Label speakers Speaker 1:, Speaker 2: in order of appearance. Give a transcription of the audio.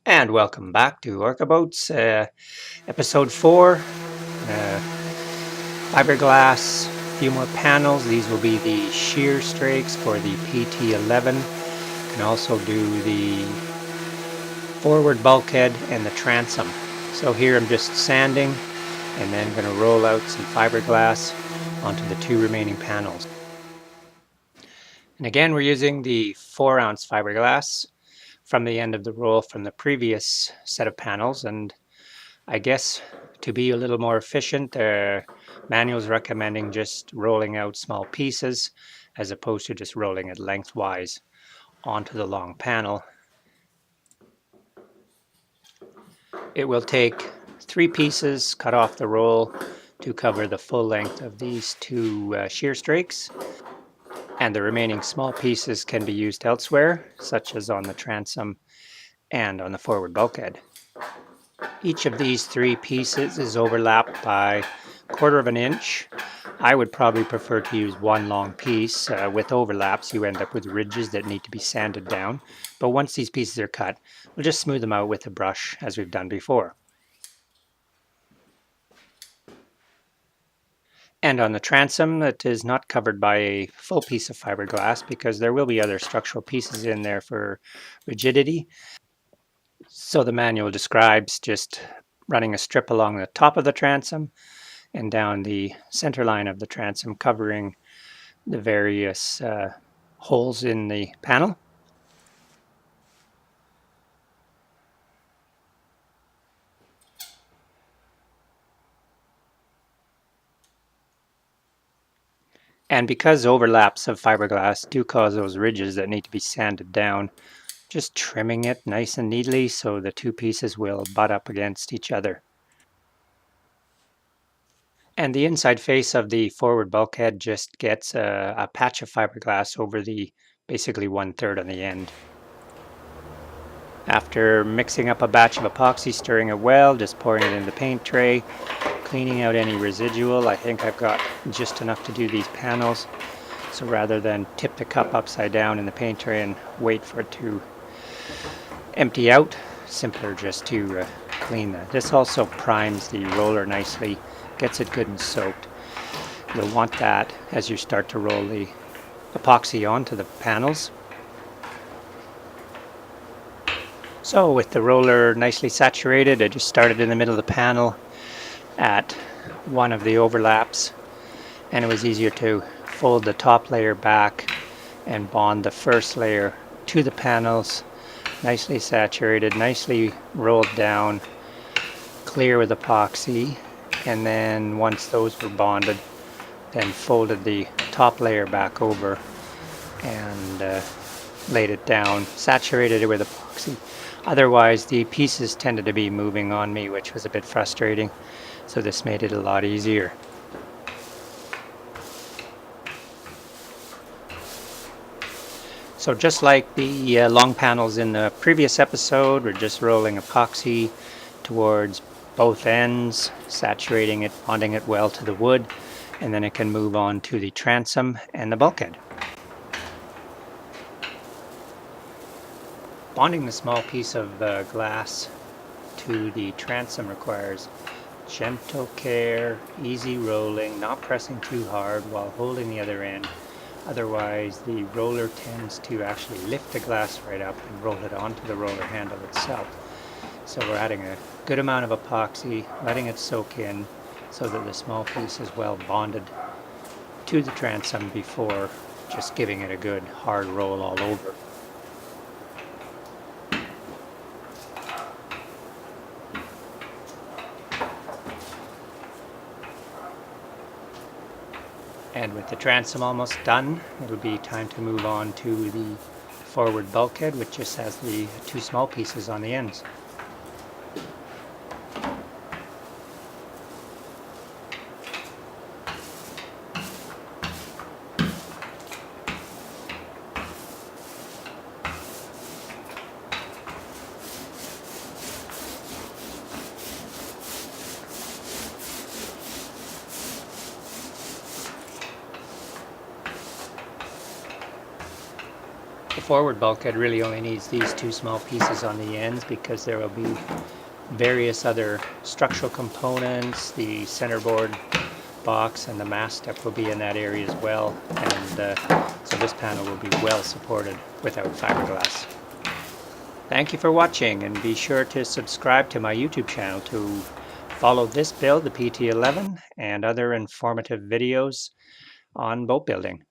Speaker 1: And welcome back to OrcaBoats, episode 4, fiberglass, a few more panels. These will be the shear strakes for the PT11. You can also do the forward bulkhead and the transom. So here I'm just sanding and then going to roll out some fiberglass onto the two remaining panels. And again, we're using the 4-ounce fiberglass from the end of the roll from the previous set of panels, and I guess to be a little more efficient, the manual's recommending just rolling out small pieces as opposed to just rolling it lengthwise onto the long panel. It will take 3 pieces cut off the roll to cover the full length of these two shear strakes, and the remaining small pieces can be used elsewhere, such as on the transom and on the forward bulkhead. Each of these 3 pieces is overlapped by 1/4 of an inch. I would probably prefer to use one long piece. With overlaps, you end up with ridges that need to be sanded down. But once these pieces are cut, we'll just smooth them out with a brush as we've done before. And on the transom, it is not covered by a full piece of fiberglass because there will be other structural pieces in there for rigidity. So the manual describes just running a strip along the top of the transom and down the center line of the transom, covering the various holes in the panel. And because overlaps of fiberglass do cause those ridges that need to be sanded down, just trimming it nice and neatly so the two pieces will butt up against each other. And the inside face of the forward bulkhead just gets a patch of fiberglass over the basically 1/3 on the end. After mixing up a batch of epoxy, stirring it well, just pouring it in the paint tray, cleaning out any residual. I think I've got just enough to do these panels. So rather than tip the cup upside down in the paint tray and wait for it to empty out, simpler just to clean that. This also primes the roller nicely, gets it good and soaked. You'll want that as you start to roll the epoxy onto the panels. So with the roller nicely saturated, I just started in the middle of the panel at one of the overlaps, and it was easier to fold the top layer back and bond the first layer to the panels, nicely saturated, nicely rolled down, clear with epoxy, and then once those were bonded, then folded the top layer back over and laid it down, saturated it with epoxy. Otherwise the pieces tended to be moving on me, which was a bit frustrating, so this made it a lot easier. So just like the long panels in the previous episode, we're just rolling epoxy towards both ends, saturating it, bonding it well to the wood, and then it can move on to the transom and the bulkhead. Bonding the small piece of glass to the transom requires gentle care, easy rolling, not pressing too hard while holding the other end. Otherwise, the roller tends to actually lift the glass right up and roll it onto the roller handle itself. So we're adding a good amount of epoxy, letting it soak in so that the small piece is well bonded to the transom before just giving it a good hard roll all over. And with the transom almost done, it'll be time to move on to the forward bulkhead, which just has the 2 small pieces on the ends. The forward bulkhead really only needs these two small pieces on the ends because there will be various other structural components. The centerboard box and the mast step will be in that area as well, and so this panel will be well supported without fiberglass. Thank you for watching, and be sure to subscribe to my YouTube channel to follow this build, the PT11, and other informative videos on boat building.